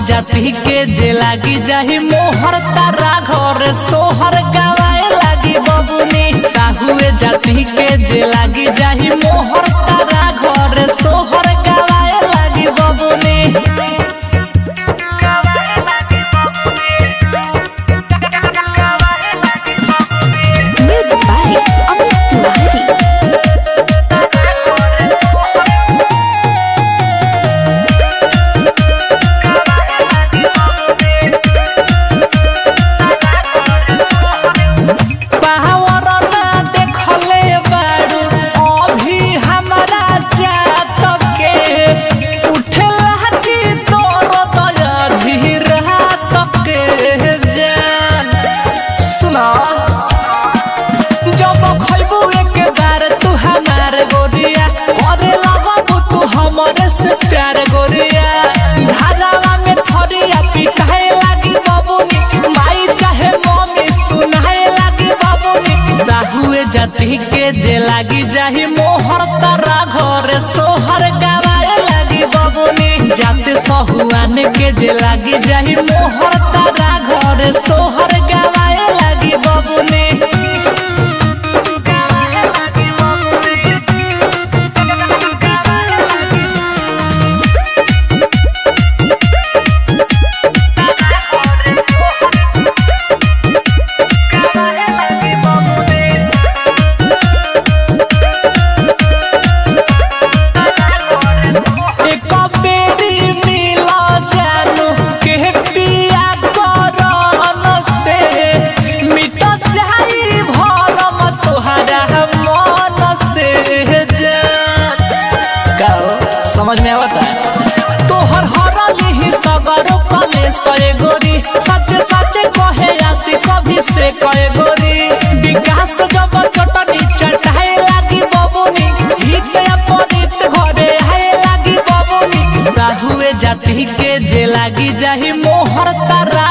जाति के जे लागी जाही मोहर तारा घर सोहर गवाए लागी बबुनी। साहुए जाति के जे लागी जाही मोहर तारा घर सोहर गवाए लागी बबुनी। प्यार गोरिया धारावा में थोड़िया पिटाए लागी बबुनी। माई चाहे मम्मी सुनाए लागी बबुनी। साहुए जाति के जे लागी जाही मोहर तारा घर सोहर गवाए लागी बबुनी। जाते सहुआन के जे लागी जाही मोहर तारा घर सोहर गवाए लागी बबुनी। समझ में आवता है तोहर हरली ही सगरो कले सए गोरी। सच्चे सच्चे कहे आसी कभी से कहे गोरी। विकास जब चटनी चटाए लागी बबुनी। हित अपरित घरे आए लागी बबुनी। साहुए जाति के जे लागी जाही मोहर तारा